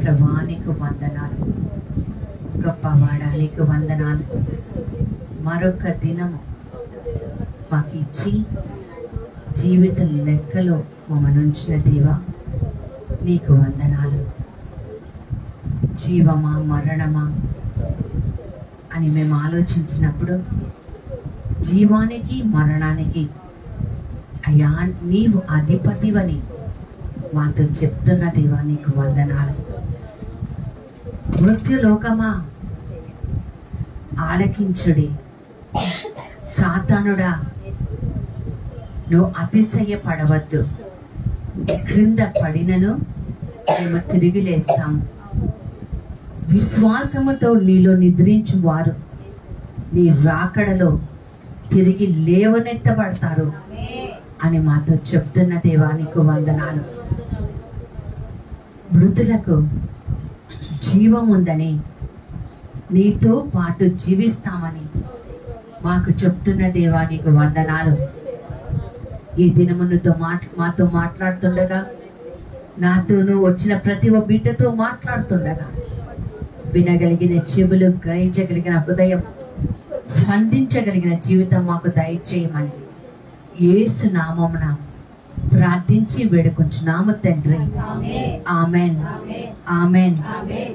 ప్రభువా నీకు వందనాలు, గొప్పవాడా నీకు వందనాలు. మరొక దినము మాకు ఇచ్చి జీవిత లెక్కలో మమ్మల్ని ఉంచిన దేవా నీకు వందనాలు. జీవమా మరణమా అని మేము ఆలోచించినప్పుడు జీవానికి మరణానికి అయ్యా నీవు అధిపతివని మాతో చెప్తున్న దేవా నీకు వందనాలు. మృత్యులోకమా ఆలకించుడి, సాతానుడా నువ్వు అతిశయపడవద్దు, క్రింద పడినను మేము తిరిగి లేస్తాము. విశ్వాసముతో నీలో నిద్రించు వారు నీ రాకడలో తిరిగి లేవనెత్తబడతారు అని మాతో చెప్తున్న దేవా నీకు వందనాలు. మృతులకు జీవం ఉందని, నీతో పాటు జీవిస్తామని మాకు చెప్తున్న దేవా నీకు వందనాలు. ఈ దినమునుతో మాతో మాట్లాడుతుండగా, నాతోనూ వచ్చిన ప్రతి ఒక్క బిడ్డతో మాట్లాడుతుండగా వినగలిగిన చెవులు, గ్రహించగలిగిన హృదయం, స్పందించగలిగిన జీవితం మాకు దయచేయమని యేసు నామమున ప్రార్థించి వేడుకుంటున్నాము తండ్రి. Amen, amen.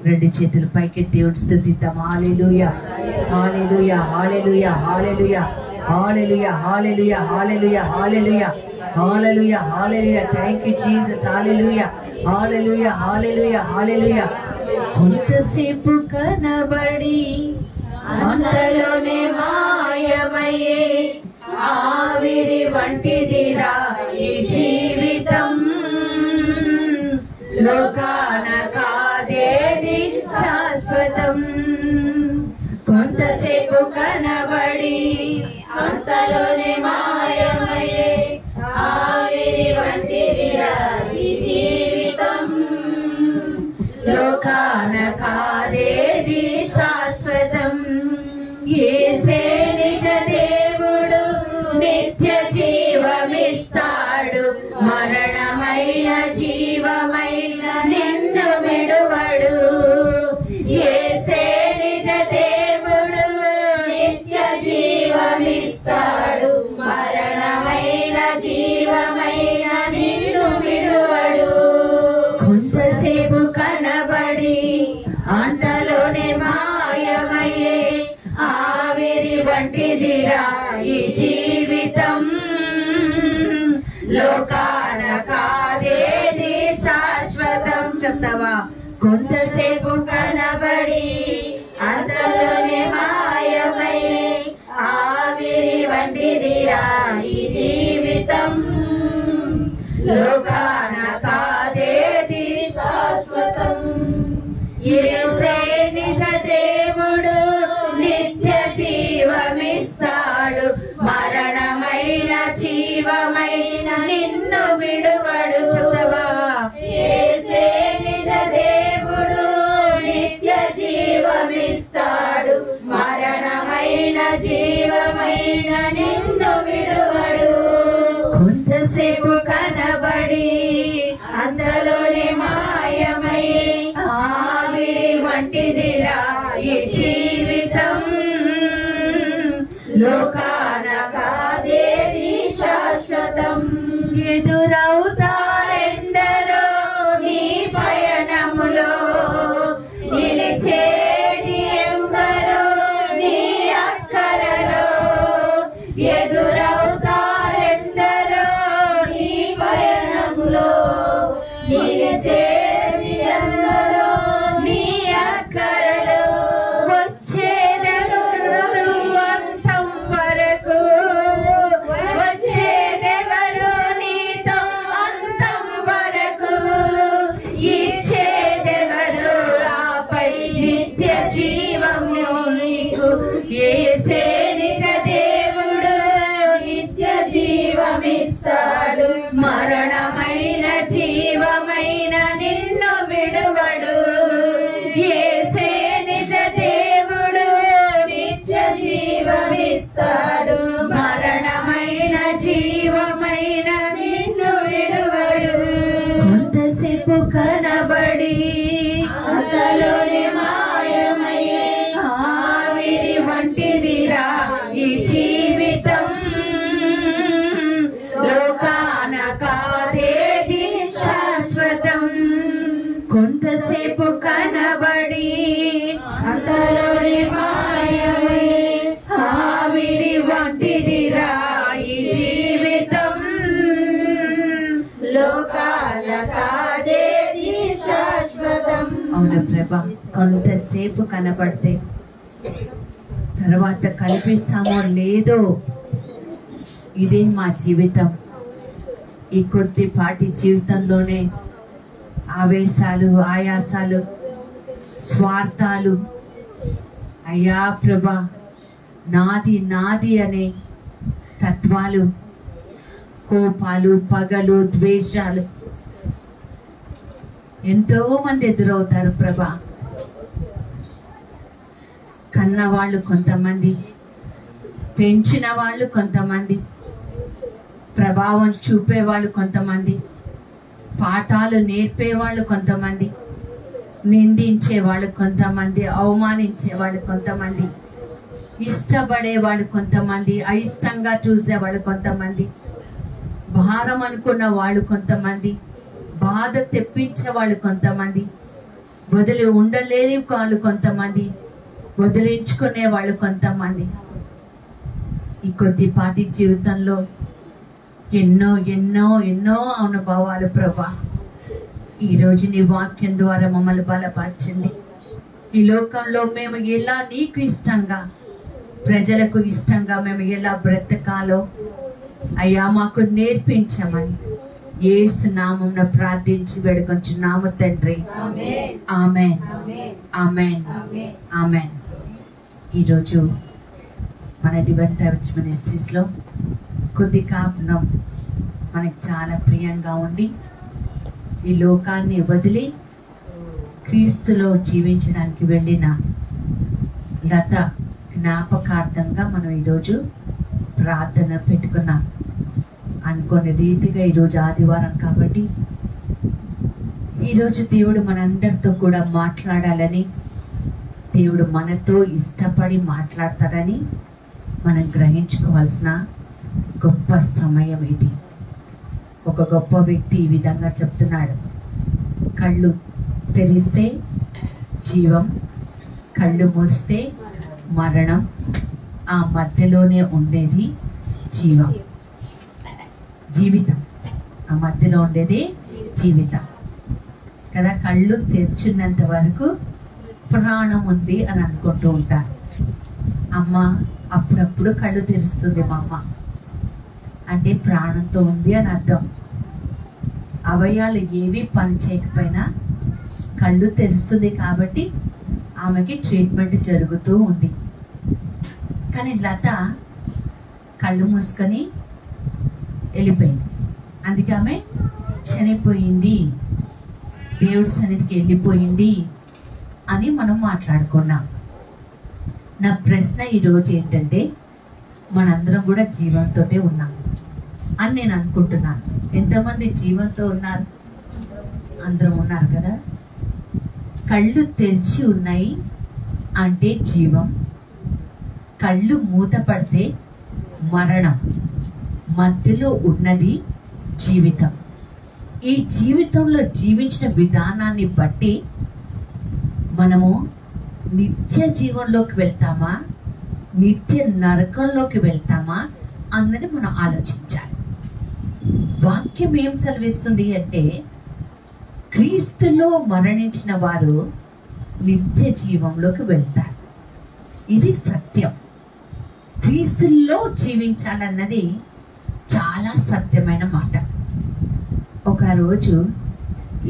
రెండు చేతులు పైకి దేవుని స్తుతిద్దాం. హల్లెలూయా, హల్లెలూయా, హల్లెలూయా, హల్లెలూయా, హల్లెలూయా, హల్లెలూయా, హల్లెలూయా, హల్లెలూయా, హల్లెలూయా, హల్లెలూయా. Thank you Jesus. హల్లెలూయా, హల్లెలూయా, హల్లెలూయా, హల్లెలూయా. కొంతసేపు కనబడి అంతలోనే మాయమయ్యే ఆవిరి వంటిదిరా ఈ జీవితం, లోకాన కాదేది శాశ్వతం. కొంతసేపు కనబడి అంతలోనే మాయమయ్యే ఆవిరి వంటిదిరా ఈ జీవితం, లోకాన కాదేది శాశ్వతం. యేసే నిజ దేవుడు, నిత్య జీవమిస్తాడు, మరణమైన జీవమైన నిన్ను విడువడు. యేసే నిజ దేవుడు, నిత్య జీవమిస్తాడు, మరణమైన జీవమైన నిన్ను విడువడు. కొంతసేపు కనబడి అంతలోనే మాయమయ్యే ఆవిరి వంటిదిరా ఈ జీవితం, లోకాన కాదేది శాశ్వతం. చెప్తావా? కొంతసేపు కనబడి అంతలోనే మాయమయ్యే ఆవిరి వంటిదిరా ఈ జీవితం, లోకాన కాదేది శాశ్వతం. యేసే నిజ దేవుడు, నిత్య జీవమిస్తాడు, మరణమైన జీవమైన నిన్ను విడువడు. చెప్తావా? యేసే నిజ దేవుడు, నిత్య జీవమిస్తాడు, మరణమైన జీవమైన నిన్ను విడువడు. కొంతసేపు కనబడి అంతలోనే మాయమై ఆవిరి వంటిదిరా ఈ జీవితం, లోకాన కాదేది శాశ్వతం. ఎదురవుతారెందరో నీ పయనములో, నిలిచేది ఎందరో నీ అక్కరలో. ఎదురవుతారెందరో నీ పయనములో, నిలిచేది ఎందరో నీ అక్కరలో. వచ్చేదెవరు అంతం వరకు, వచ్చేదెవరు నీతో అంతం వరకు, ఇచ్చేదెవరు ఆపై నిత్య జీవము నీకు. యేసే నిజ దేవుడు, నిత్య జీవమిస్తాడు, మరణమైన జీవమైన నిన్ను విడువడు. యేసే నిజ దేవుడు, నిత్య జీవమిస్తాడు, మరణమైన జీవమైన నిన్ను విడువడు. కొంతసేపు కనబడి అంతలోనే మాయమయ్యే ఆవిరి వంటిదిరా ఈ జీవితం లోకాన కాదేది శాశ్వతం కొంతసేపు కనబడి అంతలోనే మాయమయ్యే ఆవిరి వంటిదిరా ఈ జీవితం లోకాన కాదేది శాశ్వతం. అవును ప్రభా, కొంతసేపు కనబడితే తర్వాత కల్పిస్తామో లేదో ఇదే మా జీవితం. ఈ కొద్దిపాటి జీవితంలోనే ఆవేశాలు, ఆయాసాలు, స్వార్థాలు, అయ్యా ప్రభా నాది నాది అనే తత్వాలు, కోపాలు, పగలు, ద్వేషాలు ఎంతో మంది ఎదురవుతారు ప్రభా. కన్నవాళ్ళు కొంతమంది, పెంచిన వాళ్ళు కొంతమంది, ప్రభావం చూపేవాళ్ళు కొంతమంది, పాఠాలు నేర్పేవాళ్ళు కొంతమంది, నిందించేవాళ్ళు కొంతమంది, అవమానించేవాళ్ళు కొంతమంది, ఇష్టపడేవాళ్ళు కొంతమంది, అయిష్టంగా చూసేవాళ్ళు కొంతమంది, భారం అనుకున్న వాళ్ళు కొంతమంది, బాధ తెప్పించే వాళ్ళు కొంతమంది, వదిలి ఉండలేని వాళ్ళు కొంతమంది, వదిలించుకునే వాళ్ళు కొంతమంది. ఈ కొద్దిపాటి జీవితంలో ఎన్నో ఎన్నో ఎన్నో అనుభవాలు ప్రభా. ఈరోజు నీ వాక్యం ద్వారా మమ్మల్ని బలపరచండి. ఈ లోకంలో మేము ఎలా నీకు ఇష్టంగా, ప్రజలకు ఇష్టంగా మేము ఎలా బ్రతకాలో అయ్యా మాకు నేర్పించమని యేసు నామమున ప్రార్థించి వేడుకొంచున్నాము తండ్రి. ఆమేన్, ఆమేన్, ఆమేన్. ఈరోజు మన డివైన్ టైమ్స్ మినిస్ట్రీస్లో కొద్ది కాపునం మనకి చాలా ప్రియంగా ఉండి ఈ లోకాన్ని వదిలి క్రీస్తులో జీవించడానికి వెళ్ళిన లత జ్ఞాపకార్థంగా మనం ఈరోజు ప్రార్థన పెట్టుకున్నాం. అనుకోని రీతిగా ఈరోజు ఆదివారం కాబట్టి ఈరోజు దేవుడు మనందరితో కూడా మాట్లాడాలని, దేవుడు మనతో ఇష్టపడి మాట్లాడతాడని మనం గ్రహించుకోవాల్సిన గొప్ప సమయం ఇది. ఒక గొప్ప వ్యక్తి ఈ విధంగా చెప్తున్నాడు, కళ్ళు తెరిస్తే జీవం, కళ్ళు మూస్తే మరణం, ఆ మధ్యలోనే ఉండేది జీవం, జీవితం. ఆ మధ్యలో ఉండేది జీవితం కదా. కళ్ళు తెరిచినంత వరకు ప్రాణం ఉంది అని అనుకుంటూ ఉంటారు. అమ్మ అప్పుడప్పుడు కళ్ళు తెరుస్తుంది మా అమ్మ అంటే ప్రాణంతో ఉంది అని అర్థం. అవయాలు ఏవి పని చేయకపోయినా కళ్ళు తెరుస్తుంది కాబట్టి ఆమెకి ట్రీట్మెంట్ జరుగుతూ ఉంది. కానీ లత కళ్ళు మూసుకొని వెళ్ళిపోయింది. అందుకే ఆమె చనిపోయింది, దేవుడి సన్నిధికి వెళ్ళిపోయింది అని మనం మాట్లాడుకున్నాం. నా ప్రశ్న ఈరోజు ఏంటంటే, మనందరం కూడా జీవంతో ఉన్నాం అని నేను అనుకుంటున్నాను. ఎంతమంది జీవంతో ఉన్నారు? అందరం ఉన్నారు కదా. కళ్ళు తెరిచి ఉన్నాయి అంటే జీవం, కళ్ళు మూత పడితే మరణం, మధ్యలో ఉన్నది జీవితం. ఈ జీవితంలో జీవించిన విధానాన్ని బట్టి మనము నిత్య జీవంలోకి వెళ్తామా, నిత్య నరకంలోకి వెళ్తామా అన్నది మనం ఆలోచించాలి. వాక్యం ఏం సెలవిస్తుంది అంటే, క్రీస్తులో మరణించిన వారు నిత్య జీవంలోకి వెళ్తారు. ఇది సత్యం. క్రీస్తులో జీవించాలన్నది చాలా సత్యమైన మాట. ఒకరోజు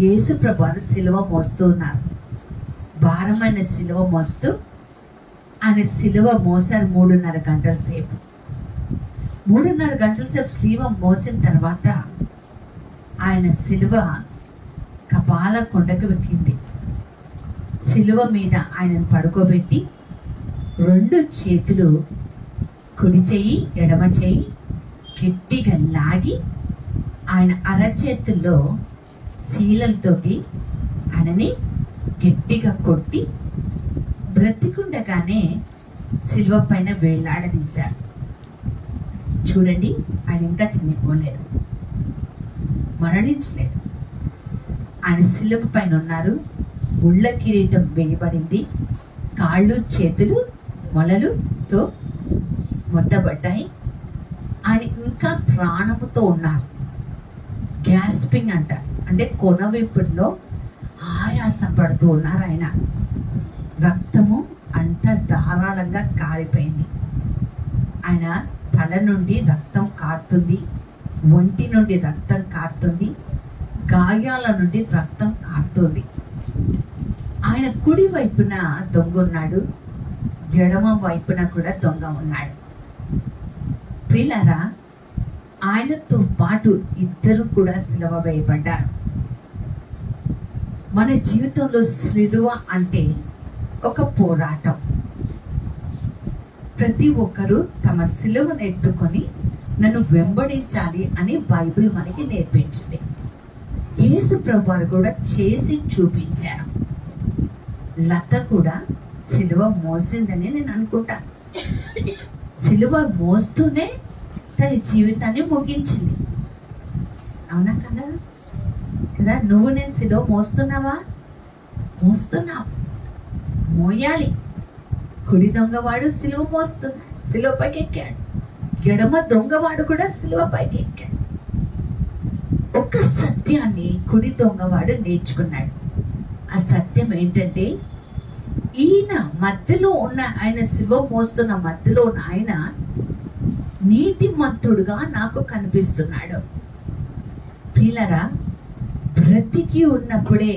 యేసు ప్రభువారు సిలువ మోస్తూ ఉన్నారు. భారమైన సిలువ మోస్తూ ఆయన సిలువ మోసారు 3.5 గంటల సేపు. 3.5 గంటల సేపు సిలువ మోసిన తర్వాత ఆయన సిలువ కపాల కొండకు వెక్కింది. సిలువ మీద ఆయనను పడుకోబెట్టి 2 చేతులు, కుడి చెయ్యి ఎడమ చెయ్యి గట్టిగా లాగి ఆయన అరచేతుల్లో శీలలతోటి ఆయనని గట్టిగా కొట్టి బ్రతికుండగానే సిలువ పైన వేలాడదీశారు. చూడండి, ఆయన ఇంకా చనిపోలేదు, మరణించలేదు. ఆయన సిలువ పైన ఉన్నారు. ముళ్ళ కిరీటం వేయబడింది. కాళ్ళు చేతులు మొలలుతో మొత్తబడ్డాయి. ఆయన ఇంకా ప్రాణముతో ఉన్నారు. గ్యాస్పింగ్ అంటారు, అంటే కొనవిప్పుల్లో ఆయాసం పడుతూ ఉన్నారు ఆయన. రక్తము అంత ధారాళంగా కారిపోయింది. ఆయన తల నుండి రక్తం కారుతుంది, ఒంటి నుండి రక్తం కారుతుంది, గాయాల నుండి రక్తం కారుతుంది. ఆయన కుడి వైపున దొంగ ఉన్నాడు, ఎడమ వైపున కూడా దొంగ ఉన్నాడు. ప్రియులారా, ఆయనతో పాటు ఇద్దరు కూడా సిలువ వేయబడ్డారు. మన జీవితంలో సిలువ అంటే ఒక పోరాటం. ప్రతి ఒక్కరూ తమ సిలువను ఎత్తుకొని నన్ను వెంబడించాలి అని బైబిల్ మనకి నేర్పించింది. యేసు ప్రభువారు కూడా చేసి చూపించారు. లత కూడా సిలువ మోసిందని నేను అనుకుంటా. సిలువ మోస్తూనే తన జీవితాన్ని ముగించింది. అవునా కదా? కదా, నువ్వు నేను సిలువ మోస్తున్నావా? మోస్తున్నావు, మోయాలి. కుడి దొంగవాడు సిలువ మోస్తున్నాడు, సిలువ పైకి ఎక్కాడు. ఎడమ దొంగవాడు కూడా సిలువ పైకి ఎక్కాడు. ఒక సత్యాన్ని కుడి దొంగవాడు నేర్చుకున్నాడు. ఆ సత్యం ఏంటంటే, ఈయన మధ్యలో ఉన్న, ఆయన సిలువ మోస్తున్న మధ్యలో ఉన్న ఆయన నీతిమంతుడుగా నాకు కనిపిస్తున్నాడు. ప్రియులారా, బ్రతికి ఉన్నప్పుడే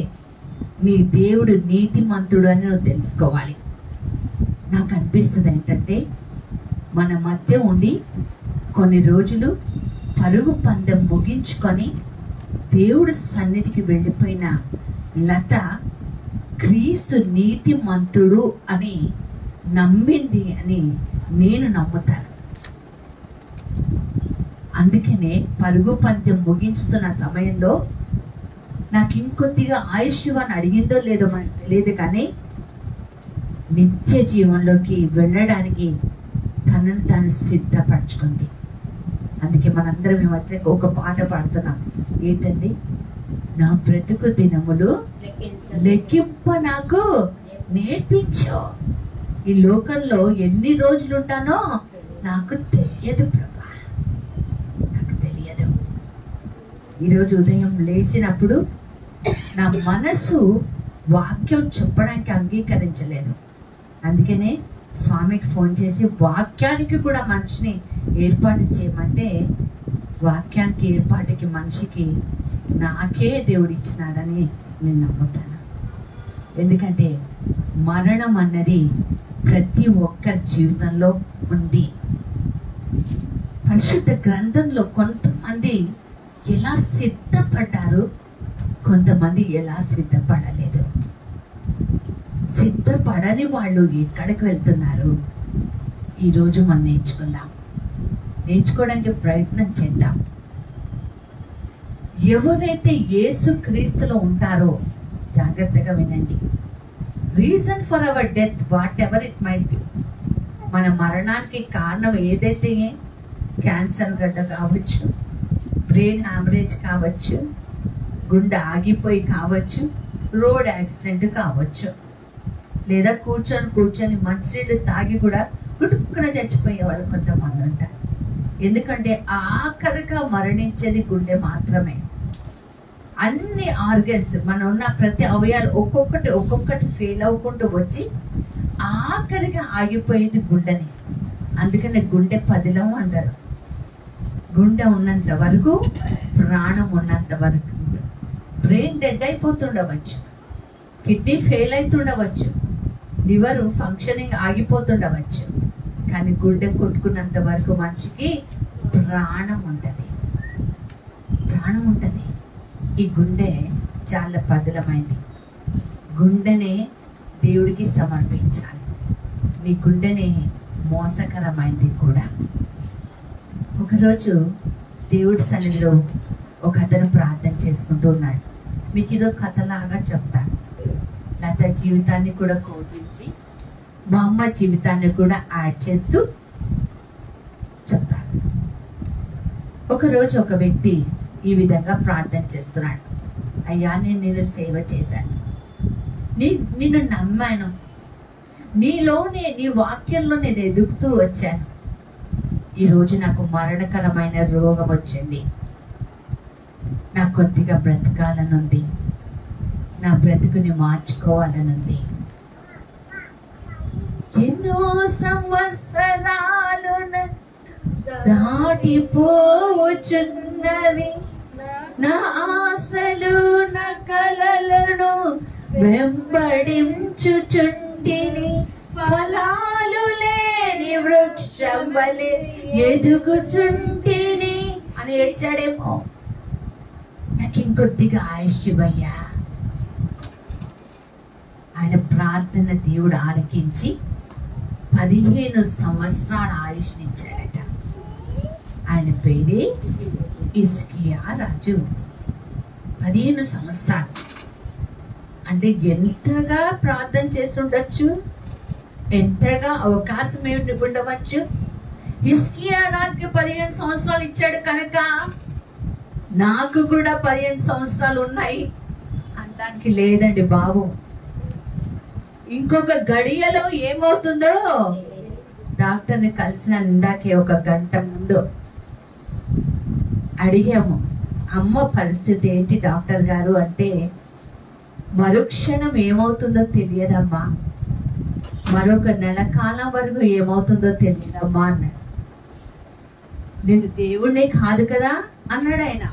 నీ దేవుడు నీతిమంతుడు అని నువ్వు తెలుసుకోవాలి. నాకు అనిపిస్తుంది ఏంటంటే, మన మధ్య ఉండి కొన్ని రోజులు పరుగు పందెం ముగించుకొని దేవుడి సన్నిధికి వెళ్ళిపోయిన లత క్రీస్తు నీతిమంతుడు అని నమ్మింది అని నేను నమ్ముతాను. అందుకనే పరుగు పందెం ముగించుతున్న సమయంలో నాకు ఇంకొద్దిగా ఆయుష్ అని అడిగిందో లేదో మనకు తెలియదు, కానీ నిత్య జీవంలోకి వెళ్ళడానికి తనను తాను సిద్ధపరచుకుంది. అందుకే మనందరం ఈ మధ్య ఒక పాట పాడుతున్నాం. ఏంటండి? నా బ్రతుకు దినములు లెక్కింప నాకు నేర్పించు. ఈ లోకంలో ఎన్ని రోజులు ఉంటానో నాకు తెలియదు ప్రభా, నాకు తెలియదు. ఈరోజు ఉదయం లేచినప్పుడు నా మనసు వాక్యం చెప్పడానికి అంగీకరించలేదు. అందుకనే స్వామికి ఫోన్ చేసి వాక్యానికి కూడా మనిషిని ఏర్పాటు చేయమంటే, వాక్యానికి ఏర్పాటుకి మనిషికి నాకే దేవుడు ఇచ్చినాడని నేను నమ్ముతాను. ఎందుకంటే మరణం అన్నది ప్రతి ఒక్కరి జీవితంలో ఉంది. పరిశుద్ధ గ్రంథంలో కొంతమంది ఎలా సిద్ధపడ్డారు, కొంతమంది ఎలా సిద్ధపడలేదు. సిద్ధపడని వాళ్ళు ఎక్కడికి వెళ్తున్నారు? ఈరోజు మనం నేర్చుకుందాం, నేర్చుకోవడానికి ప్రయత్నం చేద్దాం. ఎవరైతే యేసు క్రీస్తులో ఉంటారో, జాగ్రత్తగా వినండి. Reason for our death, what ever it might be, మన మరణానికి కారణం ఏదైతే, క్యాన్సర్ గడ్డ కావచ్చు, బ్రెయిన్ హ్యామరేజ్ కావచ్చు, గుండె ఆగిపోయి కావచ్చు, రోడ్ యాక్సిడెంట్ కావచ్చు, లేదా కూర్చొని మంచినీళ్ళు తాగి కూడా గుట్టుకున చచ్చిపోయే వాళ్ళు కొంతమంది ఉంటారు. ఎందుకంటే ఆఖరిగా మరణించేది గుండె మాత్రమే. అన్ని ఆర్గన్స్, మన ఉన్న ప్రతి అవయాలు ఒక్కొక్కటి ఫెయిల్ అవ్వకుంటూ వచ్చి ఆఖరిగా ఆగిపోయేది గుండెని. అందుకనే గుండె పదిలం అంటారు. గుండె ఉన్నంత వరకు, ప్రాణం ఉన్నంత వరకు. బ్రెయిన్ డెడ్ అయిపోతుండవచ్చు, కిడ్నీ ఫెయిల్ అవుతుండవచ్చు, లివర్ ఫంక్షనింగ్ ఆగిపోతుండవచ్చు, కానీ గుండె కొట్టుకున్నంత వరకు మనిషికి ప్రాణం ఉంటుంది, ప్రాణం ఉంటుంది. ఈ గుండె చాలా పదిలమైంది. గుండెనే దేవుడికి సమర్పించాలి. నీ గుండెనే మోసకరమైంది కూడా. ఒకరోజు దేవుడి సన్నిధిలో ఒక అతను ప్రార్థన చేసుకుంటూ ఉన్నాడు. మీకు ఇదో కథలాగా చెప్తాను. లత జీవితాన్ని కూడా కోల్పించి మా అమ్మ జీవితాన్ని కూడా యాడ్ చేస్తూ చెప్తాను. ఒకరోజు ఒక వ్యక్తి ఈ విధంగా ప్రార్థన చేస్తున్నాడు. అయ్యా, నేను నిన్ను సేవ చేశాను, నిన్ను నమ్మాను, నీలోనే నీ వాక్యంలో నేను ఎదుగుతూ వచ్చాను. ఈరోజు నాకు మరణకరమైన రోగం వచ్చింది. నాకు కొద్దిగా బ్రతకాలనుంది, నా బ్రతుకుని మార్చుకోవాలనుంది. ఎన్నో సంవత్సరాలు దాటిపోవచ్చున్నది, నా ఆశలు నా కలలను వెంబడించుచుంటిని, ఫలాలు లేని వృక్షం వలె ఎదుగుచుంటిని అని ఏడ్చాడేమో. నాకు ఇంకొద్దిగా ఆయుష్ ఇవ్వయ్యా. ఆయన ప్రార్థన దేవుడు ఆలకించి 15 సంవత్సరాల ఆయుష్నిచ్చాడట. ఆయన పేరే హిజ్కియా రాజు. 15 సంవత్సరాలు అంటే ఎంతగా ప్రార్థన చేసి ఉండొచ్చు, ఎంతగా అవకాశం ఏమిటి ఉండవచ్చు. హిజ్కియా రాజుకి 15 సంవత్సరాలు ఇచ్చాడు కనుక నాకు కూడా 15 సంవత్సరాలు ఉన్నాయి అనడానికి లేదండి బాబు. ఇంకొక గడియలో ఏమవుతుందో డాక్టర్ని కలిసిన ఇందాకే ఒక గంట ముందు అడిగాము, అమ్మ పరిస్థితి ఏంటి డాక్టర్ గారు అంటే, మరుక్షణం ఏమవుతుందో తెలియదమ్మా, మరొక నెల కాలం వరకు ఏమవుతుందో తెలియదమ్మా అన్నాడు. నేను దేవుణ్ణే కాదు కదా అన్నాడు ఆయన.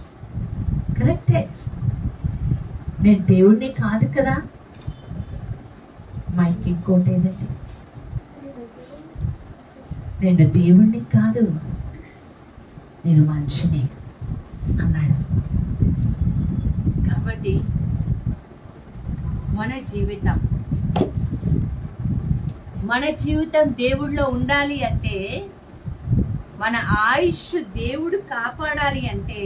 కరెక్టే, నేను దేవుణ్ణి కాదు కదా. మైక్ ఇంకోటి ఏదండి, నేను దేవుణ్ణి కాదు, నేను మనిషిని అన్నాడు. కాబట్టి మన జీవితం దేవుడిలో ఉండాలి అంటే, మన ఆయుష్ దేవుడు కాపాడాలి అంటే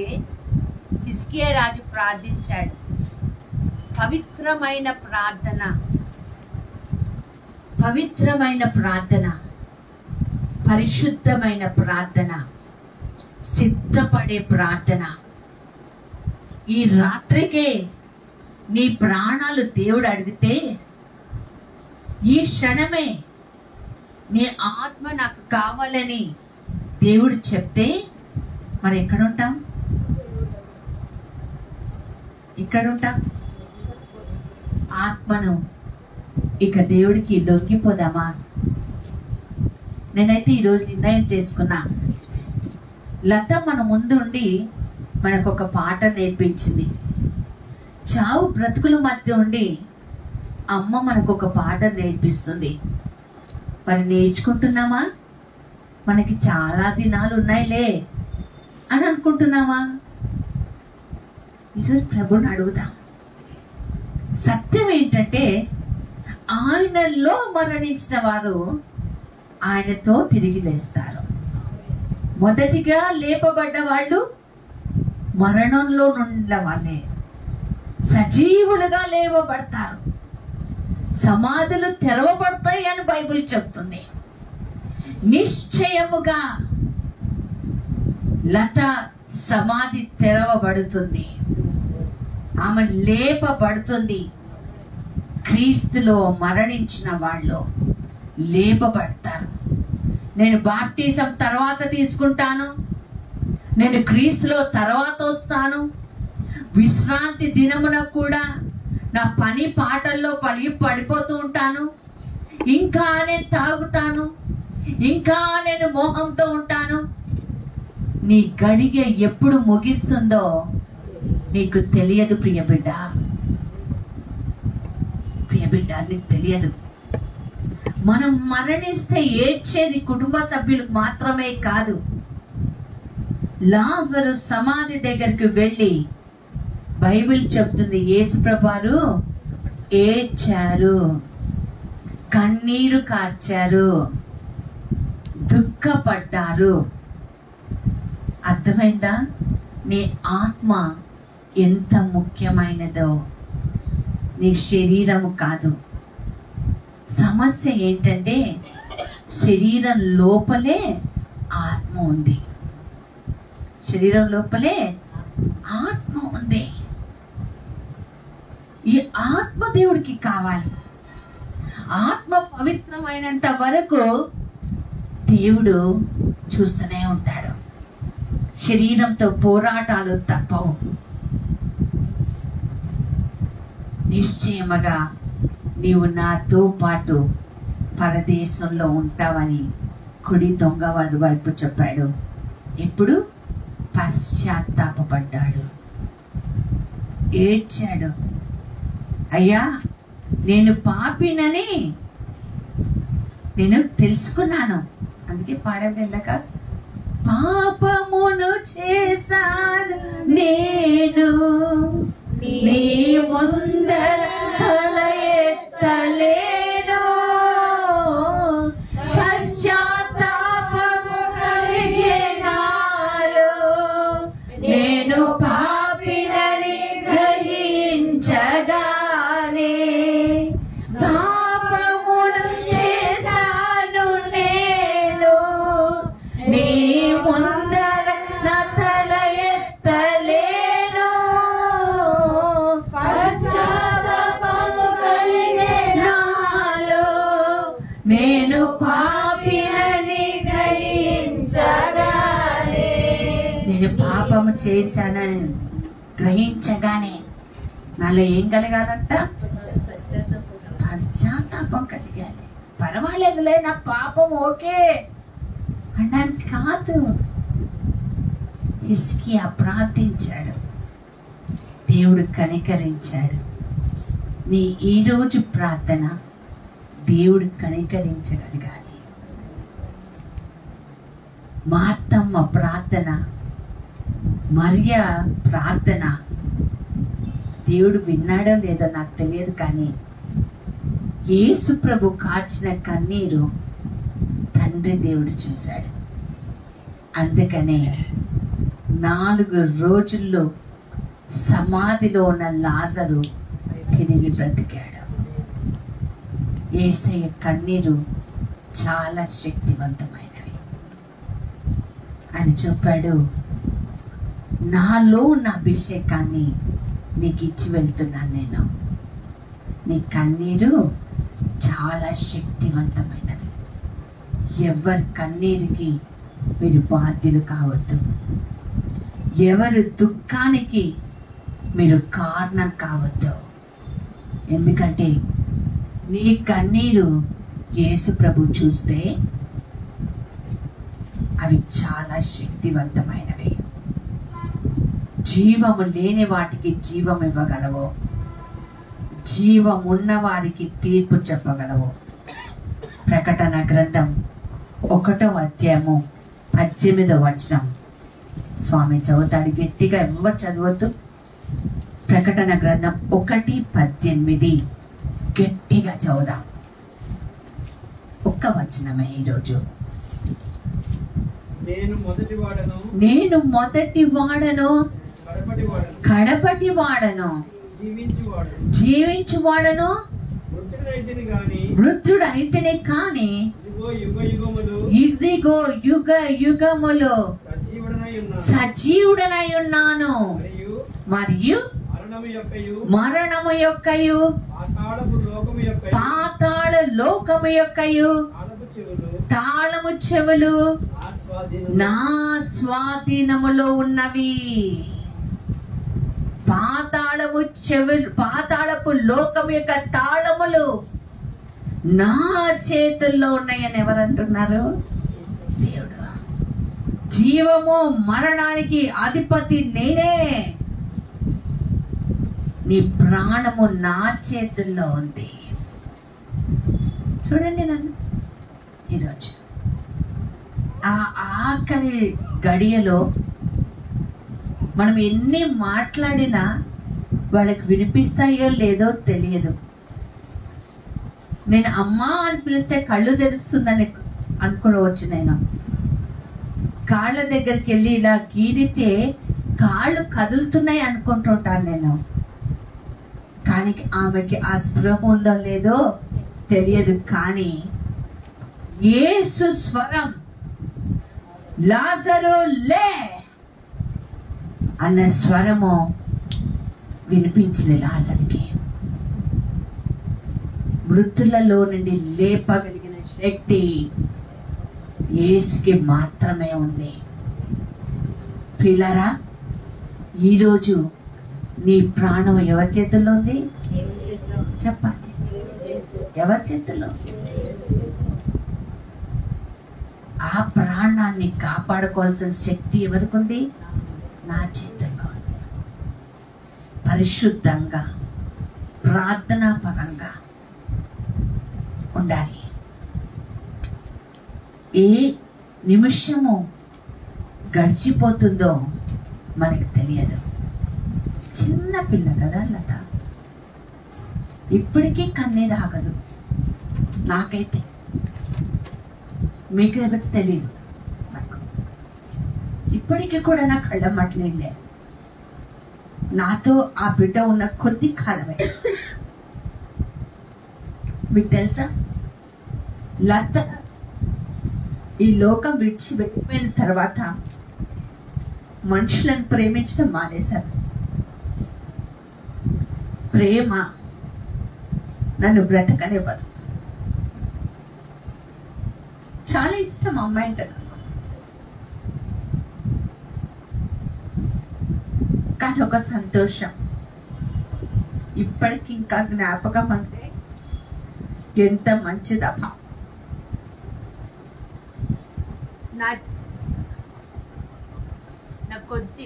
హిజ్కియా రాజు ప్రార్థించాడు. పవిత్రమైన ప్రార్థన, పరిశుద్ధమైన ప్రార్థన, సిద్ధపడే ప్రార్థన. ఈ రాత్రికే నీ ప్రాణాలు దేవుడు అడిగితే, ఈ క్షణమే నీ ఆత్మ నాకు కావాలని దేవుడు చెప్తే మరి ఎక్కడుంటాం? ఆత్మను ఇక దేవుడికి లొంగిపోదామా? నేనైతే ఈరోజు నిర్ణయం చేసుకున్నా. లత మన ముందు ఉండి మనకు ఒక పాట నేర్పించింది. చావు బ్రతుకుల మధ్య ఉండి అమ్మ మనకు ఒక పాట నేర్పిస్తుంది. మరి నేర్చుకుంటున్నామా? మనకి చాలా దినాలు ఉన్నాయిలే అని అనుకుంటున్నామా? ఈరోజు ప్రభుని అడుగుదాం. సత్యం ఏంటంటే, ఆయనలో మరణించిన వారు ఆయనతో తిరిగి లేస్తారు. మొదటిగా లేపబడ్డ వాళ్ళు మరణంలో నుండి వాళ్ళే సజీవులుగా లేవబడతారు. సమాధులు తెరవబడతాయి అని బైబిల్ చెప్తుంది. నిశ్చయముగా లత సమాధి తెరవబడుతుంది, ఆమె లేపబడుతుంది. క్రీస్తులో మరణించిన వాళ్ళు లేపబడతారు. నేను బాప్టిజం తర్వాత తీసుకుంటాను, నేను క్రీస్తులో తర్వాత వస్తాను, విశ్రాంతి దినమున కూడా నా పని పాటల్లో పడిపోతూ ఉంటాను, ఇంకా నేను తాగుతాను, ఇంకా నేను మోహంతో ఉంటాను. నీ గడిగ ఎప్పుడు ముగిస్తుందో నీకు తెలియదు ప్రియ బిడ్డ, నీకు తెలియదు. మనం మరణిస్తే ఏడ్చేది కుటుంబ సభ్యులకు మాత్రమే కాదు. లాజరు సమాధి దగ్గరికి వెళ్ళి బైబిల్ చెప్తుంది, యేసుప్రభువారు ఏడ్చారు, కన్నీరు కార్చారు, దుఃఖపడ్డారు. అర్థమైందా? నీ ఆత్మ ఎంత ముఖ్యమైనదో, నీ శరీరము కాదు. సమస్య ఏంటంటే శరీరం లోపలే ఆత్మ ఉంది. శరీరం లోపలే ఆత్మ ఉంది. ఈ ఆత్మ దేవుడికి కావాలి. ఆత్మ పవిత్రమైనంత వరకు దేవుడు చూస్తూనే ఉంటాడు. శరీరంతో పోరాటాలు తప్పవు. నిశ్చయముగా నీవు నాతో పాటు పరదేశంలో ఉంటావని కుడి దొంగ వాడి వైపు చెప్పాడు. ఇప్పుడు పశ్చాత్తాపడ్డాడు, ఏడ్చాడు. అయ్యా, నేను పాపినని నేను తెలుసుకున్నాను. అందుకే పాడవేందాక, పాపమును చేశాను నేను, నీ ముందర తల ఎత్తలేను. పశ్చాత్తాపము కలిగే నాలో నేను పాపినని గ్రహించగానే, పాపమును చేశాను నేను, నీ ముందర నా తల ఎత్తలేను. పశ్చాత్తాపము కలిగే నాలో నేను పాపినని గ్రహించగానే, నేను పాపము చేశానని గ్రహించగానే నాలో ఏం కలగాలంట? పశ్చాత్తాపం కలిగాలి. పర్వాలేదులే, నా పాపం ఓకే అనడానికి కాదు. హిజ్కియా ప్రార్థించాడు, దేవుడు కనికరించాడు. నీ ఈరోజు ప్రార్థన దేవుడు కనికరించగలగాలి. మార్తమ్మ ప్రార్థన, మరియా ప్రార్థన దేవుడు విన్నాడో లేదో నాకు తెలియదు, కానీ యేసు ప్రభు కార్చిన కన్నీరు తండ్రి దేవుడు చూశాడు. అందుకనే 4 రోజుల్లో సమాధిలో ఉన్న లాజరు తిరిగి బ్రతికాడు. యేసయ్య కన్నీరు చాలా శక్తివంతమైనవి అని చెప్పాడు. నాలో ఉన్న అభిషేకాన్ని నీకు ఇచ్చి వెళ్తున్నాను నేను. నీ కన్నీరు చాలా శక్తివంతమైనది. ఎవరి కన్నీరుకి మీరు బాధ్యులు కావద్దు. ఎవరి దుఃఖానికి మీరు కారణం కావద్దు. ఎందుకంటే నీ కన్నీరు యేసు ప్రభు చూస్తే అవి చాలా శక్తివంతమైనవి. జీవము లేని వాటికి జీవం ఇవ్వగలవు, జీవం ఉన్న వారికి తీర్పు చెప్పగలవు. ప్రకటన గ్రంథం 1వ అధ్యాయము 18వ వచనం. స్వామి చదువుతాడు, గట్టిగా ఎవరు చదవద్దు. ప్రకటన గ్రంథం 1:18 గట్టిగా చదువుదాం. ఒక్క వచనమే ఈరోజు. నేను మొదటి వాడను కడపటి వాడను జీవించువాడను వృద్ధుడు అయితేనే కాని ఇదిగో యుగ యుగములో సజీవుడనై ఉన్నాను, మరియు మరణము యొక్కయు పాతాళ లోకము యొక్కయు తాళము చెవులు నా స్వాధీనములో ఉన్నవి. పాతాళపు లోకము యొక్క తాళములు నా చేతుల్లో ఉన్నాయని ఎవరంటున్నారు? దేవుడు. జీవము మరణానికి అధిపతి నేనే. నీ ప్రాణము నా చేతుల్లో ఉంది. చూడండి నన్ను ఈరోజు ఆ ఆఖరి గడియలో మనం ఎన్ని మాట్లాడినా వాళ్ళకి వినిపిస్తాయో లేదో తెలియదు. నేను అమ్మా అని పిలిస్తే కళ్ళు తెరుస్తుందని అనుకోవచ్చు. నేను కాళ్ళ దగ్గరికి వెళ్ళి ఇలా గీరితే కాళ్ళు కదులుతున్నాయి అనుకుంటుంటాను నేను. కానీ ఆమెకి ఆ స్పృహ ఉందో లేదో తెలియదు, కానీ యేసు స్వరం లాజరు లే అన్న స్వరము వినిపించింది లాజరుకి. మృతులలో నుండి లేపగలిగిన శక్తి యేసుకి మాత్రమే ఉంది. పిల్లరా, ఈరోజు నీ ప్రాణం ఎవరి చేతుల్లో ఉంది? చెప్పాలి, ఎవరి చేతుల్లో? ఆ ప్రాణాన్ని కాపాడుకోవాల్సిన శక్తి ఎవరికి ఉంది? నా చేతుల్లో ఉంది. పరిశుద్ధంగా ప్రార్థనా పరంగా ఉండాలి. ఏ నిమిషము గడిచిపోతుందో మనకు తెలియదు. చిన్న పిల్ల కదా లత, ఇప్పటికీ కన్నీరు ఆగదు. నాకైతే, మీకు ఎవరికి తెలియదు, నాకు ఇప్పటికీ కూడా నా కళ్ళ మట్లేండే. నాతో ఆ బిడ్డ ఉన్న కొద్ది కాలమే. మీకు తెలుసా, లత ఈ లోకం విడిచి వెళ్ళిపోయిన తర్వాత మనుషులను ప్రేమించడం మానేశారు. ప్రేమ నన్ను బ్రతకనివ్వదు. చాలా ఇష్టం అమ్మాయి అంటే నాకు, కానీ ఒక సంతోషం ఇప్పటికి ఇంకా జ్ఞాపకం అంటే ఎంత మంచిదమ్మా. నా కొద్ది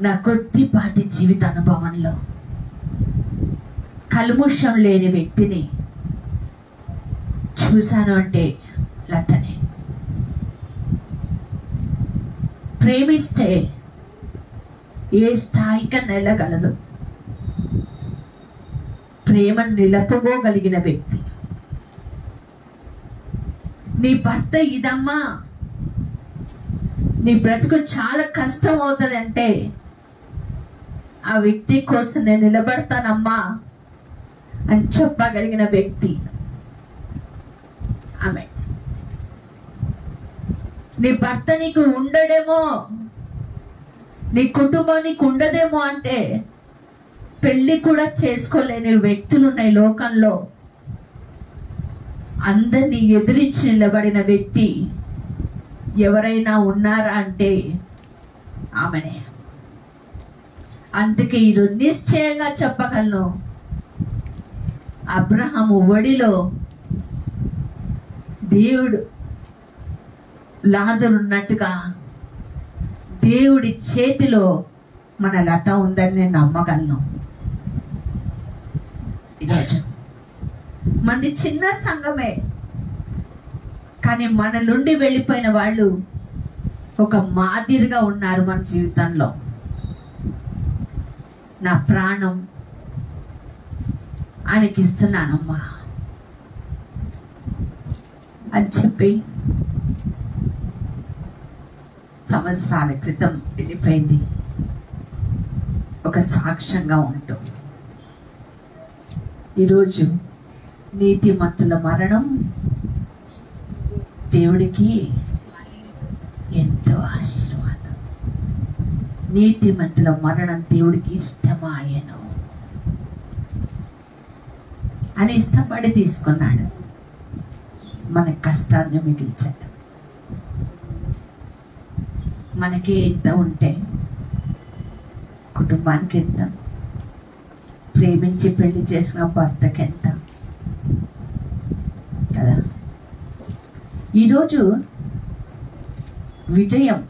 నా కొద్దిపాటి జీవిత అనుభవంలో కల్ముషం లేని వ్యక్తిని చూశాను అంటే లతనే. ప్రేమిస్తే ఏ స్థాయికన్నా వెళ్ళగలదు. ప్రేమను నిలుపుకోగలిగిన వ్యక్తి. నీ భర్త ఇదమ్మా, నీ బ్రతుకు చాలా కష్టం అవుతుంది అంటే ఆ వ్యక్తి కోసం నేను నిలబడతానమ్మా అని చెప్పగలిగిన వ్యక్తి ఆమె. నీ భర్త నీకు ఉండడేమో, నీ కుటుంబం నీకు ఉండదేమో అంటే పెళ్లి కూడా చేసుకోలేని వ్యక్తులు ఉన్నాయి లోకంలో. అందరినీ ఎదిరించి నిలబడిన వ్యక్తి ఎవరైనా ఉన్నారా అంటే ఆమెనే. అందుకే ఈరోజు నిశ్చయంగా చెప్పగలను, అబ్రహాము ఒడిలో దేవుడు లాజరు ఉన్నట్టుగా దేవుడి చేతిలో మన లత ఉందని నేను నమ్మగలను. ఈరోజు మంది చిన్న సంఘమే, కానీ మన నుండి వెళ్ళిపోయిన వాళ్ళు ఒక మాదిరిగా ఉన్నారు మన జీవితంలో. నా ప్రాణం ఆయనకి ఇస్తున్నానమ్మా అని చెప్పి సంవత్సరాల క్రితం వెళ్ళిపోయింది. ఒక సాక్ష్యంగా ఉంటూ ఈరోజు నీతిమంతుల మరణం దేవుడికి ఎంతో ఆశీర్వాదం. నీతిమంతుల మరణం దేవుడికి ఇష్టమాయను అని ఇష్టపడి తీసుకున్నాడు. మన కష్టాన్ని మిగిల్చాడు. మనకి ఎంత ఉంటే కుటుంబానికి ఎంత, ప్రేమించి పెళ్లి చేసిన భర్తకి ఎంత కదా. ఈరోజు విజయం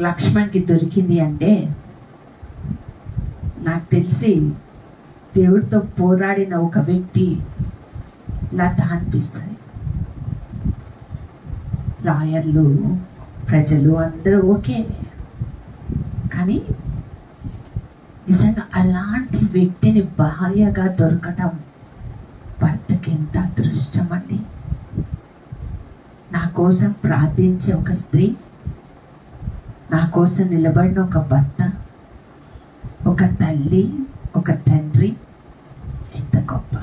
లక్ష్మణ్కి దొరికింది అంటే నాకు తెలిసి దేవుడితో పోరాడిన ఒక వ్యక్తి లత అనిపిస్తుంది. లాయర్లు, ప్రజలు అందరూ ఓకే, కానీ నిజంగా అలాంటి వ్యక్తిని భార్యగా దొరకటం భర్తకి ఎంత అదృష్టం అండి. కోసం ప్రార్థించే ఒక స్త్రీ, నా కోసం నిలబడిన ఒక భర్త, ఒక తల్లి, ఒక తండ్రి, ఎంత గొప్ప.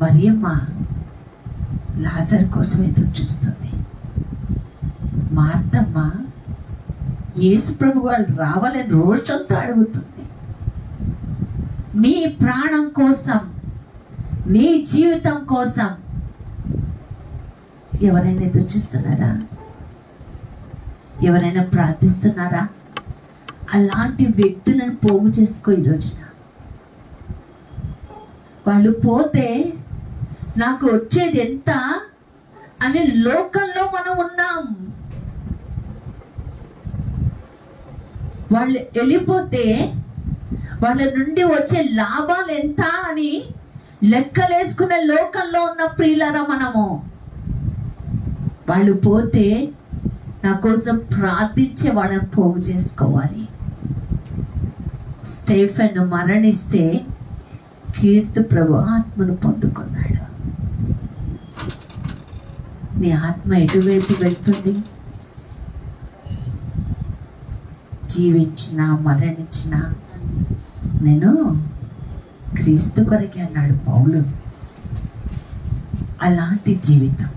మరియమ్మ లాజరు కోసం ఎదురు చూస్తుంది. మార్తమ్మ యేసు ప్రభు వాళ్ళు రావాలని రోషంతో అడుగుతుంది. నీ ప్రాణం కోసం, నీ జీవితం కోసం ఎవరైనా ఎదురు చూస్తున్నారా? ఎవరైనా ప్రార్థిస్తున్నారా? అలాంటి వ్యక్తులను పోగు చేసుకో. ఈ రోజున వాళ్ళు పోతే నాకు వచ్చేది ఎంత అనే లోకంలో మనం ఉన్నాం. వాళ్ళు వెళ్ళిపోతే వాళ్ళ నుండి వచ్చే లాభాలు ఎంత అని లెక్కలేసుకునే లోకంలో ఉన్న ప్రియులారా మనము. వాళ్ళు పోతే నా కోసం ప్రార్థించే వాళ్ళని పోగు చేసుకోవాలి. స్టెఫెను మరణిస్తే క్రీస్తు ప్రభు ఆత్మను పొందుకున్నాడు. నీ ఆత్మ ఎటువైపు వెళ్తుంది? జీవించిన మరణించిన నేను క్రీస్తు కొరకే అన్నాడు పౌలు. అలాంటి జీవితం,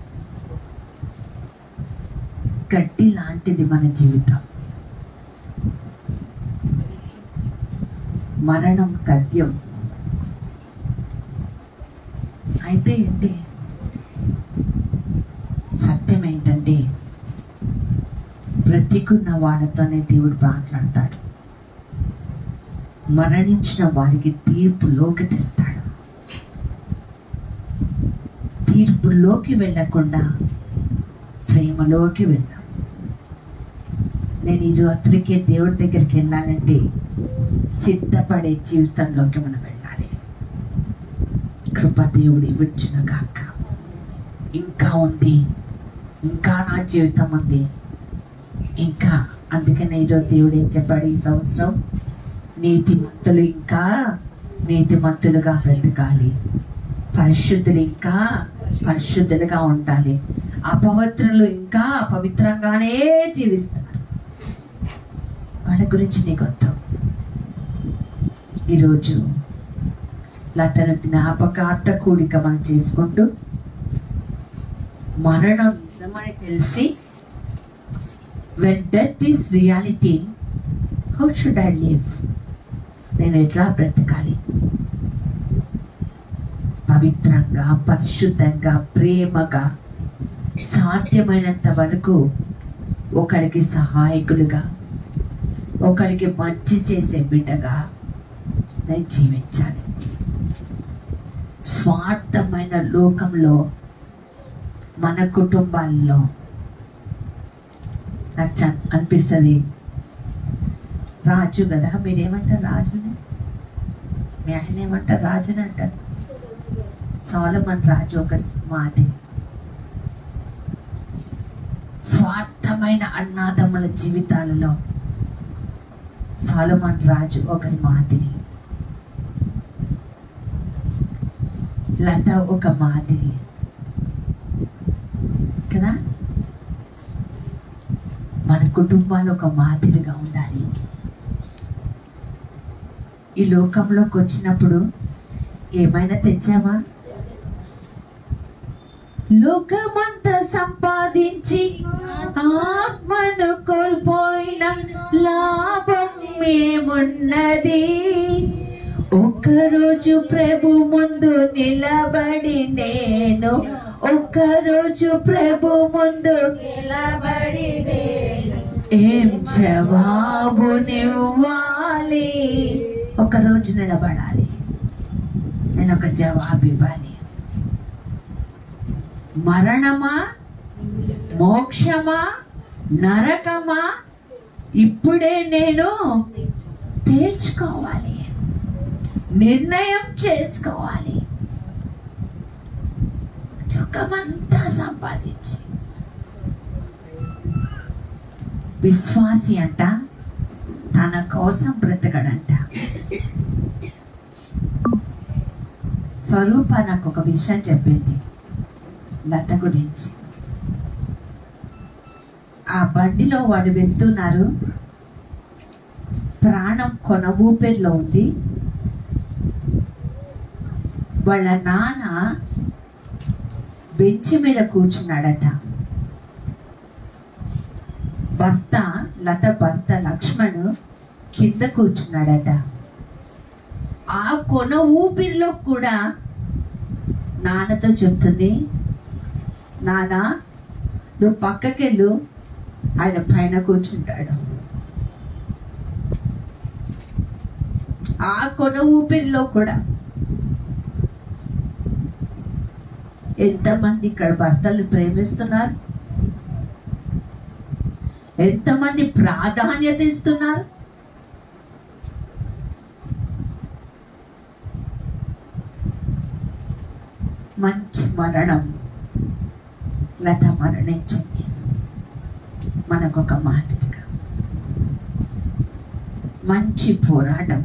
గడ్డి లాంటిది మన జీవితం. మరణం తథ్యం. అయితే ఏంటి సత్యం ఏంటంటే, బ్రతికున్న వాళ్ళతోనే దేవుడు మాట్లాడతాడు. మరణించిన వారికి తీర్పులోకి తెస్తాడు. తీర్పులోకి వెళ్ళకుండా ప్రేమలోకి వెళ్దాం. నేను ఈ రాత్రికే దేవుడి దగ్గరికి వెళ్ళాలంటే సిద్ధపడే జీవితంలోకి మనం వెళ్ళాలి. కృప దేవుడు ఇవ్వచ్చును గాక. ఇంకా ఉంది, ఇంకా నా జీవితం ఉంది, ఇంకా. అందుకనే ఈరోజు దేవుడు ఏం చెప్పాడు? ఈ సంవత్సరం నీతిమంతులు ఇంకా నీతిమంతులుగా బ్రతకాలి, పరిశుద్ధులు ఇంకా పరిశుద్ధులుగా ఉండాలి, అపవిత్రులు ఇంకా పవిత్రంగానే జీవిస్తారు. వాళ్ళ గురించి నీకు వద్దు. ఈరోజు లతను జ్ఞాపకార్థ కూడిక మనం చేసుకుంటూ మరణం నిజమని తెలిసి, when death is reality, how should I live? నేను ఎట్లా బ్రతకాలి? పవిత్రంగా, పరిశుద్ధంగా, ప్రేమగా, సాధ్యమైనంత వరకు ఒకరికి సహాయకులుగా, ఒకరికి మంచి చేసే బిడ్డగా నేను జీవించాలి. స్వార్థమైన లోకంలో, మన కుటుంబాల్లో నాకు అనిపిస్తుంది, రాజు కదా, మీరేమంటారు రాజుని? మీ ఆయన ఏమంటారు? రాజుని అంటారు. సొలొమోను రాజు ఒక మాదిరి. స్వార్థమైన అన్నాదమ్ముల జీవితాలలో సొలొమోను రాజు ఒక మాదిరి, లత ఒక మాదిరి కదా. మన కుటుంబాలు ఒక మాదిరిగా ఉండాలి. ఈ లోకంలోకి వచ్చినప్పుడు ఏమైనా తెచ్చామా? లోకమంతా సంపాదించి ఆత్మను కోల్పోయిన లాభం ఏమున్నది? ఒక్కరోజు ప్రభు ముందు నిలబడి, నేను ఒక్కరోజు ప్రభు ముందు నిలబడి ఏం జవాబునివ్వాలి? ఒకరోజు నిలబడాలి, నేను ఒక జవాబు ఇవ్వాలి. మరణమా, మోక్షమా, నరకమా? ఇప్పుడే నేను తేల్చుకోవాలి, నిర్ణయం చేసుకోవాలి. లోకమంతా సంపాదించి, విశ్వాసి అంట తన కోసం బ్రతకడంట. స్వరూప నాకు ఒక విషయం చెప్పింది. లత గురించి. ఆ బండిలో వాడు వెళ్తున్నారు, ప్రాణం కొన ఊపిరిలో ఉంది. వాళ్ళ నాన్న బెంచి మీద కూర్చున్నాడట. భర్త, లత భర్త లక్ష్మణ్ కింద కూర్చున్నాడట. ఆ కొన ఊపిరిలో కూడా నాన్నతో చెప్తుంది, నాన్న నువ్వు పక్కకెళ్ళు, ఆయన పైన కూర్చుంటాడు. ఆ కొన ఊపిరిలో కూడా ఎంతమంది ఇక్కడ భర్తలు ప్రేమిస్తున్నారు, ఎంతమంది ప్రాధాన్యత ఇస్తున్నారు. మంచి మరణం లత మరణించింది. మనకొక మాదిరిగా మంచి పోరాటం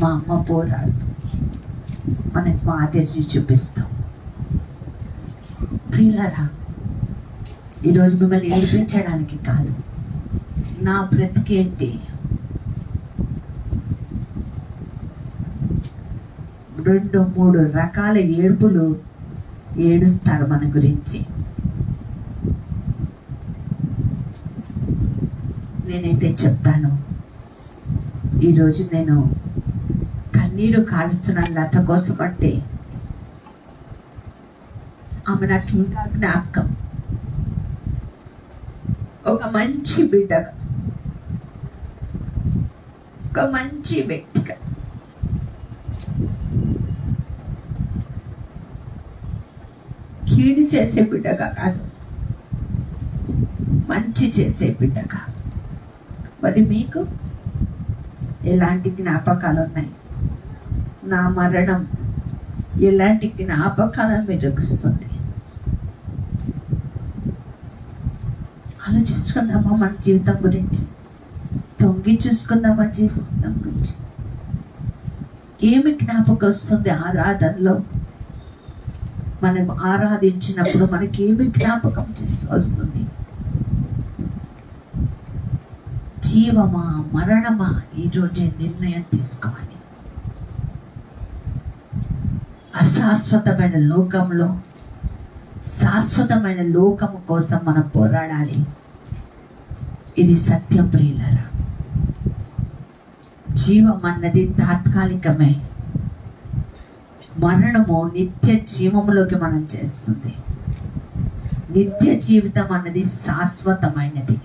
మా అమ్మ పోరాడుతుంది, మనకి మాదిరి చూపిస్తాం. ప్రియులారా, ఈరోజు మిమ్మల్ని ఏడిపించడానికి కాదు, నా బ్రతికేంటి, 2-3 రకాల ఏడుపులు ఏడుస్తారు మన గురించి. నేనైతే చెప్తాను, ఈరోజు నేను కన్నీరు కాలుస్తున్నాను లత కోసం. అంటే ఆమె నాకు ఇంకా జ్ఞాపకం, ఒక మంచి బిడ్డగా, ఒక మంచి వ్యక్తిగా, కీడు చేసే బిడ్డగా కాదు, మంచి చేసే బిడ్డగా. మరి మీకు ఎలాంటి జ్ఞాపకాలు ఉన్నాయి? నా మరణం ఎలాంటి జ్ఞాపకాలను మెరుగుస్తుంది? ఆలోచించుకుందామా మన జీవితం గురించి, తొంగి చూసుకుందామా జీవితం గురించి. ఏమి జ్ఞాపకం వస్తుంది ఆరాధనలో? మనం ఆరాధించినప్పుడు మనకి ఏమి జ్ఞాపకం వస్తుంది? జీవమా మరణమా? ఈరోజే నిర్ణయం తీసుకోవాలి. అశాశ్వతమైన లోకంలో శాశ్వతమైన లోకము కోసం మనం పోరాడాలి. ఇది సత్యం ప్రియులారా. జీవం అన్నది తాత్కాలికమే, మరణము నిత్య జీవములోకి మనం చేస్తుంది. నిత్య జీవితం అన్నది శాశ్వతమైనది.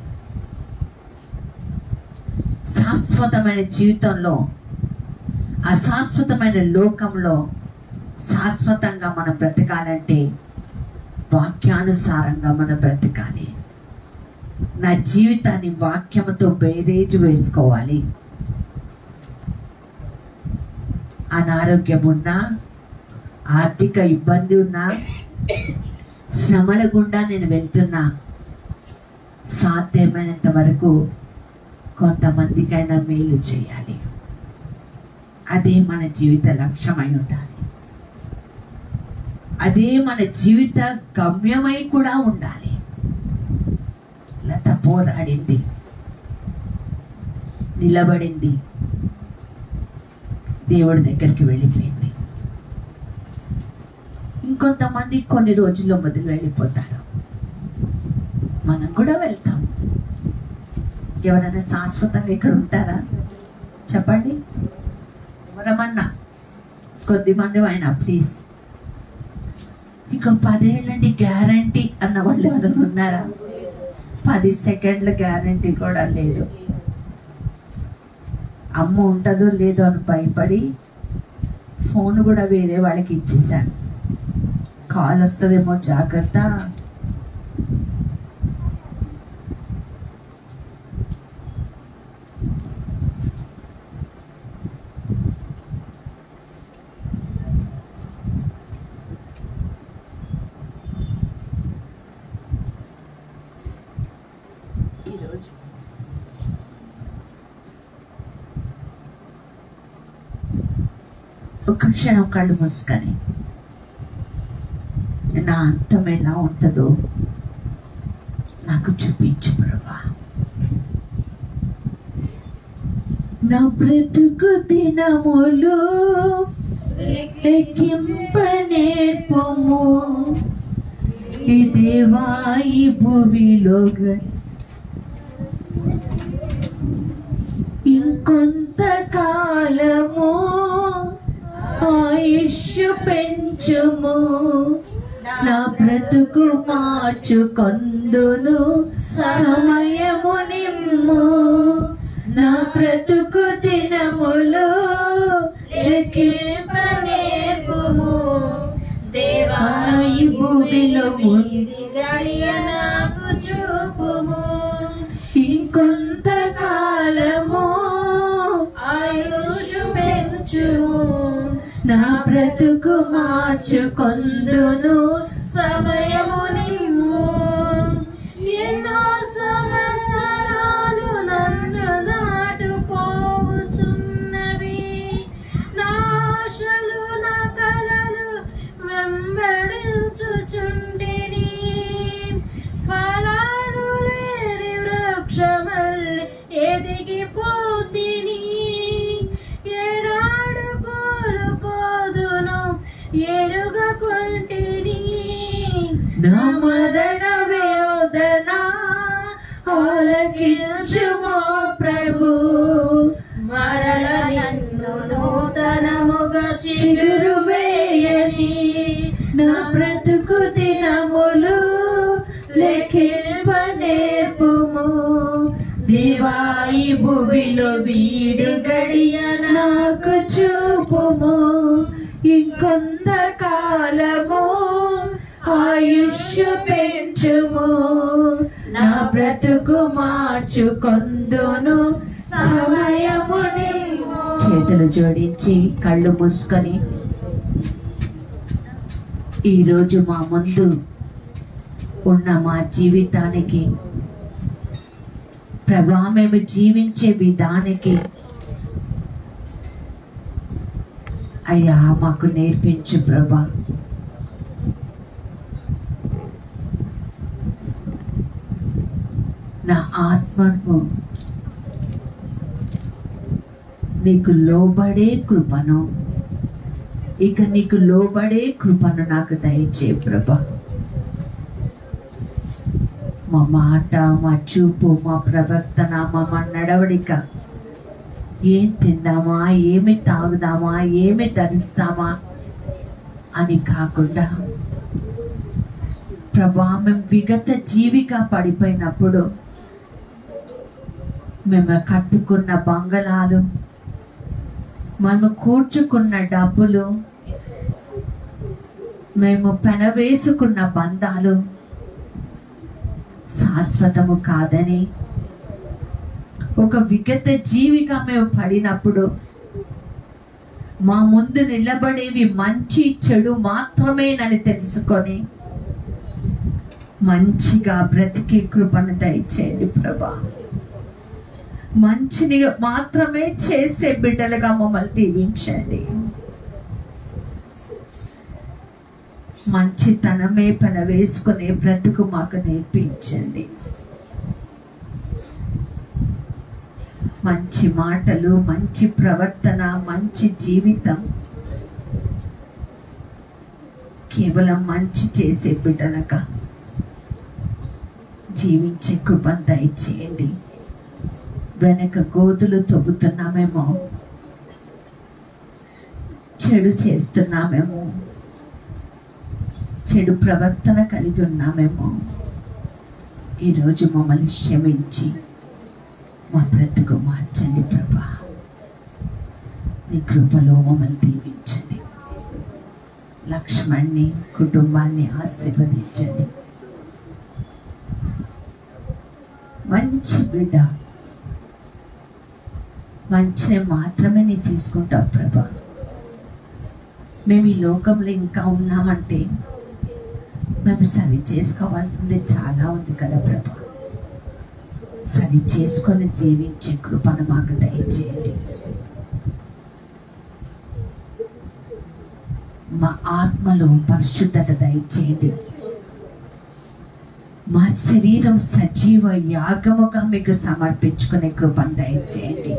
శాశ్వతమైన జీవితంలో, అశాశ్వతమైన లోకంలో శాశ్వతంగా మనం బ్రతకాలంటే వాక్యానుసారంగా మనం బ్రతకాలి. నా జీవితాన్ని వాక్యముతో బేరేజు వేసుకోవాలి. అనారోగ్యం ఉన్నా, ఆర్థిక ఇబ్బంది ఉన్నా, శ్రమల గుండా నేను వెళ్తున్నా, సాధ్యమైనంత వరకు కొంతమందికైనా మేలు చేయాలి. అదే మన జీవిత లక్ష్యమై ఉండాలి. అదే మన జీవిత గమ్యమై కూడా ఉండాలి. లత పోరాడింది, నిలబడింది, దేవుడి దగ్గరికి వెళ్ళిపోయింది. ఇంకొంతమంది కొన్ని రోజుల్లో వదిలి వెళ్ళిపోతారు. మనం కూడా వెళ్తాం. ఎవరైనా శాశ్వతంగా ఇక్కడ ఉంటారా? చెప్పండి. ఎవరమన్నా కొద్దిమంది అయినా ప్లీజ్. ఇంకో 10 ఏళ్ళండి గ్యారంటీ అన్న వాళ్ళు ఎవరైనా ఉన్నారా? 10 సెకండ్ల గ్యారంటీ కూడా లేదు. అమ్మ ఉంటుందో లేదో అని భయపడి ఫోన్ కూడా వేరే వాళ్ళకి ఇచ్చేసాను. కాల్ వస్తుందేమో జాగ్రత్త. ఈరోజు ఒక క్షణం కళ్ళు మూసుకొని నా అంతం ఎలా ఉంటుందో నాకు చూపించు ప్రభా. నా బ్రతుకు దినములు లెక్కింపనేర్పము, ఈ దేవా ఈ భూమిలో ఇంకొంతకాలము ఆయుష్ పెంచుము, నా బ్రతుకు మార్చుకొందును సమయము నిమ్ము, నా బ్రతుకు దినములు లెక్కింపనేర్పుము, దేవా ఈ భూమిలో ఇది గడియ నాకు చూపుము, ఇంకొంతకాలము ఆయుష్ పెంచుము, నా బ్రతుకు మార్చుకొందును సమయము నిమ్ము. ఎన్నో సంవత్సరాలు నన్ను దాటుపోవుచున్నవి, నా ఆశలు నా కలలు వెంబడించుచుండిని, ఫలాలు లేని వృక్షమల్లి ఎదిగిపోతిని, ఏనాడు కోలుకోదును ఎరుగకుంటిని, నా మరణ వేదన ఆలకించుమో ప్రభు, మరల నన్ను నూతనముగా చిగురు వేయని, నా బ్రతుకు దినములు లెక్కింపనేర్పుము, దేవా ఈ భూమిలో వీడు గడియ నాకు చూపుము, ఇంకొంతకాలము ఆయుష్ పెంచుము, నా బ్రతుకు మార్చుకొందును సమయము నిమ్ము. చేతులు జోడించి కళ్ళు మూసుకొని ఈరోజు మా ముందు ఉన్న మా జీవితానికి ప్రభా, మేము జీవించే విధానికి అయ్యా మాకు నేర్పించు ప్రభా. నా ఆత్మను నీకు లోబడే కృపను, ఇక నీకు లోబడే కృపను నాకు దయచే ప్రభా. మా మాట, మా చూపు, మా ప్రవర్తన, మా నడవడిక, ఏం తిందామా, ఏమి తాగుదామా, ఏమి ధరిస్తామా అని కాకుండా ప్రభా, మేము విగత జీవిగా పడిపోయినప్పుడు మేము కట్టుకున్న బంగళాలు, మేము కూర్చుకున్న డబ్బులు, మేము పెనవేసుకున్న బంధాలు శాశ్వతము కాదని, ఒక విగత జీవిగా మేము పడినప్పుడు మా ముందు నిలబడేవి మంచి చెడు మాత్రమేనని తెలుసుకొని మంచిగా బ్రతికి కృపను దయచేయండి ప్రభా. మంచిని మాత్రమే చేసే బిడ్డలుగా మమ్మల్ని దీవించండి. మంచితనమే పన వేసుకునే బ్రతుకు మాకు నేర్పించండి. మంచి మాటలు, మంచి ప్రవర్తన, మంచి జీవితం, కేవలం మంచి చేసే బిడ్డలుగా జీవించే కృపను దయచేయండి. వెనక గోతులు తవ్వుతున్నామేమో, చెడు చేస్తున్నామేమో, చెడు ప్రవర్తన కలిగి ఉన్నామేమో, ఈరోజు మమ్మల్ని క్షమించి మా బ్రతుకు మార్చండి ప్రభా. నీ కృపలో మమ్మల్ని దీవించండి. లక్ష్మణ్ణి, కుటుంబాన్ని ఆశీర్వదించండి. మంచి బిడ్డ, మంచిని మాత్రమే నీ తీసుకుంటావు ప్రభా. మేము ఈ లోకంలో ఇంకా ఉన్నామంటే మేము సరి చేసుకోవాల్సింది చాలా ఉంది కదా ప్రభా. సరి చేసుకొని జీవించే కృపను మాకు దయచేయండి. మా ఆత్మలో పరిశుద్ధత దయచేయండి. మా శరీరం సజీవ యాగముగా మీకు సమర్పించుకునే కృపను దయచేయండి.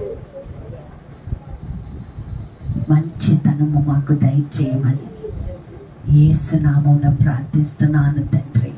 మంచితనము మాకు దయచేయమని యేసు నామమున ప్రార్థిస్తున్నాను తండ్రి.